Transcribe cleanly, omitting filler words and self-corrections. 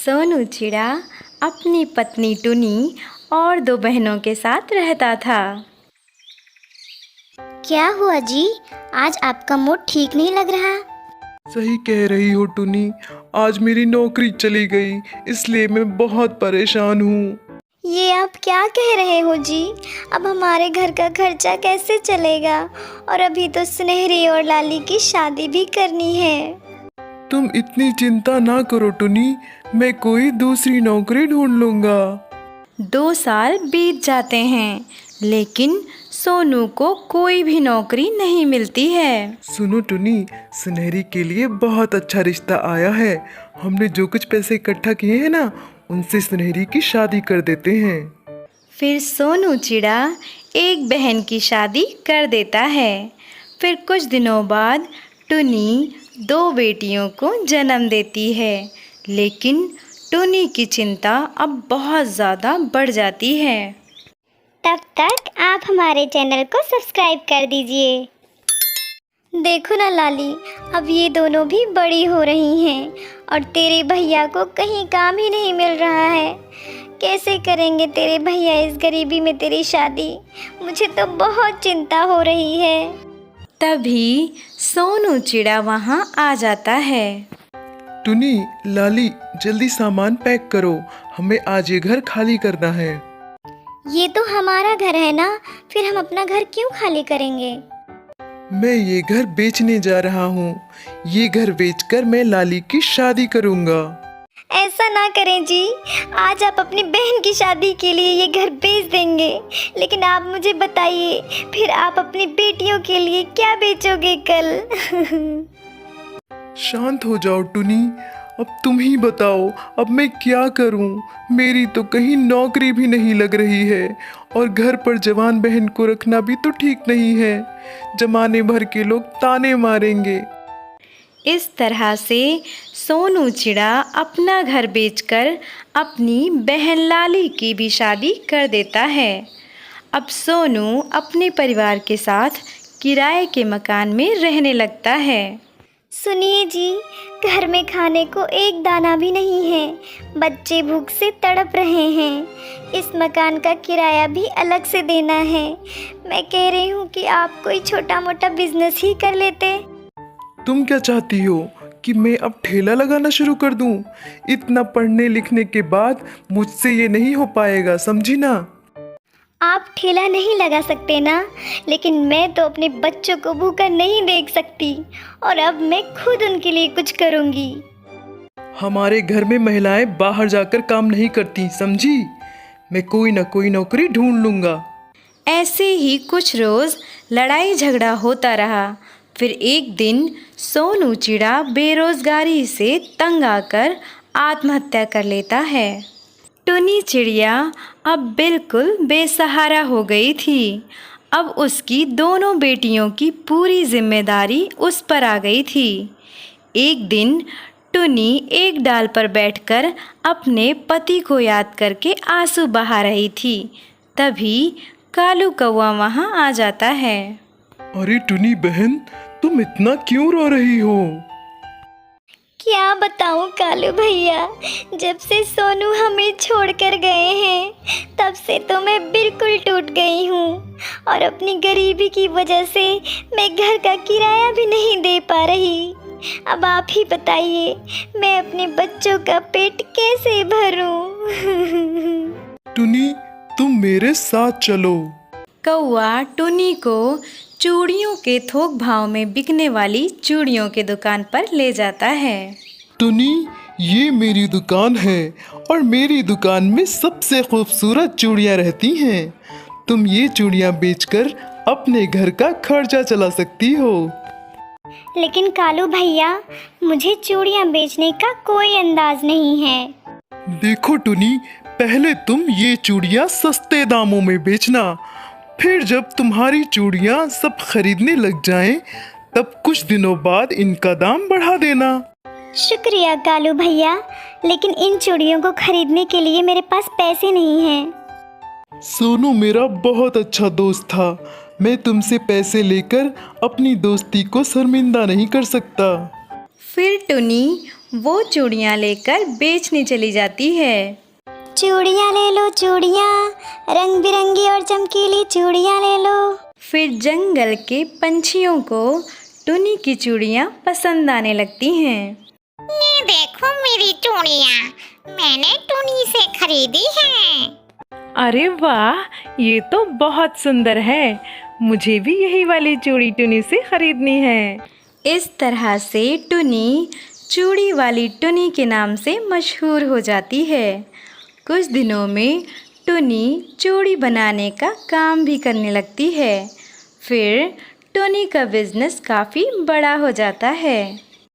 सोनू चिड़ा अपनी पत्नी टुनी और दो बहनों के साथ रहता था। क्या हुआ जी? आज आपका मूड ठीक नहीं लग रहा। सही कह रही हो टुनी, आज मेरी नौकरी चली गई, इसलिए मैं बहुत परेशान हूँ। ये आप क्या कह रहे हो जी? अब हमारे घर का खर्चा कैसे चलेगा? और अभी तो सुनहरी और लाली की शादी भी करनी है। तुम इतनी चिंता ना करो टुनी, मैं कोई दूसरी नौकरी ढूंढ लूंगा। 2 साल बीत जाते हैं, लेकिन सोनू को कोई भी नौकरी नहीं मिलती है। सुनो टुनी, सुनहरी के लिए बहुत अच्छा रिश्ता आया है। हमने जो कुछ पैसे इकट्ठा किए हैं ना, उनसे सुनहरी की शादी कर देते हैं। फिर सोनू चिड़ा एक बहन की शादी कर देता है। फिर कुछ दिनों बाद टुनी 2 बेटियों को जन्म देती है, लेकिन टुनी की चिंता अब बहुत ज़्यादा बढ़ जाती है। तब तक आप हमारे चैनल को सब्सक्राइब कर दीजिए। देखो ना लाली, अब ये दोनों भी बड़ी हो रही हैं और तेरे भैया को कहीं काम ही नहीं मिल रहा है। कैसे करेंगे तेरे भैया इस गरीबी में तेरी शादी? मुझे तो बहुत चिंता हो रही है। तभी सोनू चिड़ा वहाँ आ जाता है। टुनी, लाली, जल्दी सामान पैक करो, हमें आज ये घर खाली करना है। ये तो हमारा घर है ना, फिर हम अपना घर क्यों खाली करेंगे? मैं ये घर बेचने जा रहा हूँ। ये घर बेचकर मैं लाली की शादी करूँगा। ऐसा ना करें जी, आज आप अपनी बहन की शादी के लिए ये घर बेच देंगे, लेकिन आप मुझे बताइए, फिर आप अपनी बेटियों के लिए क्या बेचोगे कल? शांत हो जाओ टुनी, अब तुम ही बताओ, अब मैं क्या करूं? मेरी तो कहीं नौकरी भी नहीं लग रही है और घर पर जवान बहन को रखना भी तो ठीक नहीं है। जमाने भर के लोग ताने मारेंगे। इस तरह से सोनू चिड़ा अपना घर बेचकर अपनी बहन लाली की भी शादी कर देता है। अब सोनू अपने परिवार के साथ किराए के मकान में रहने लगता है। सुनिए जी, घर में खाने को एक दाना भी नहीं है, बच्चे भूख से तड़प रहे हैं। इस मकान का किराया भी अलग से देना है। मैं कह रही हूँ कि आप कोई छोटा मोटा बिजनेस ही कर लेते। तुम क्या चाहती हो कि मैं अब ठेला लगाना शुरू कर दूं? इतना पढ़ने लिखने के बाद मुझसे ये नहीं हो पाएगा, समझी ना? आप ठेला नहीं लगा सकते ना, लेकिन मैं तो अपने बच्चों को भूखा नहीं देख सकती, और अब मैं खुद उनके लिए कुछ करूँगी। हमारे घर में महिलाएं बाहर जाकर काम नहीं करती, समझी? मैं कोई ना कोई नौकरी ढूंढ लूंगा। ऐसे ही कुछ रोज़ लड़ाई झगड़ा होता रहा। फिर एक दिन सोनू चिड़ा बेरोजगारी से तंग आकर आत्महत्या कर लेता है। टुनी चिड़िया अब बिल्कुल बेसहारा हो गई थी। अब उसकी दोनों बेटियों की पूरी जिम्मेदारी उस पर आ गई थी। एक दिन टुनी एक डाल पर बैठकर अपने पति को याद करके आंसू बहा रही थी। तभी कालू कौवा वहाँ आ जाता है। अरे टुनी बहन, तुम इतना क्यों रो रही हो? क्या बताऊं कालू भैया, जब से सोनू हमें छोड़कर गए हैं, तब से तो मैं बिल्कुल टूट गई हूँ, और अपनी गरीबी की वजह से मैं घर का किराया भी नहीं दे पा रही। अब आप ही बताइए, मैं अपने बच्चों का पेट कैसे भरूं? टुनी, तुम मेरे साथ चलो। कौआ टुनी को चूड़ियों के थोक भाव में बिकने वाली चूड़ियों के दुकान पर ले जाता है। टुनी, ये मेरी दुकान है और मेरी दुकान में सबसे खूबसूरत चूड़ियाँ रहती हैं। तुम ये चूड़ियाँ बेचकर अपने घर का खर्चा चला सकती हो। लेकिन कालू भैया, मुझे चूड़ियाँ बेचने का कोई अंदाज नहीं है। देखो टुनी, पहले तुम ये चूड़ियाँ सस्ते दामों में बेचना, फिर जब तुम्हारी चूड़ियाँ सब खरीदने लग जाएं, तब कुछ दिनों बाद इनका दाम बढ़ा देना। शुक्रिया कालू भैया, लेकिन इन चूड़ियों को खरीदने के लिए मेरे पास पैसे नहीं हैं। सोनू मेरा बहुत अच्छा दोस्त था। मैं तुमसे पैसे लेकर अपनी दोस्ती को शर्मिंदा नहीं कर सकता। फिर टुनी वो चूड़ियाँ लेकर बेचने चली जाती है। चूड़ियाँ ले लो चूड़ियाँ, रंग बिरंगी और चमकीली चूड़ियाँ ले लो। फिर जंगल के पंछियों को टुनी की चूड़ियाँ पसंद आने लगती हैं। ये देखो मेरी चूड़ियाँ, मैंने टुनी से खरीदी हैं। अरे वाह, ये तो बहुत सुंदर है। मुझे भी यही वाली चूड़ी टुनी से खरीदनी है। इस तरह से टुनी चूड़ी वाली टुनी के नाम से मशहूर हो जाती है। कुछ दिनों में टुनी चूड़ी बनाने का काम भी करने लगती है। फिर टुनी का बिजनेस काफ़ी बड़ा हो जाता है।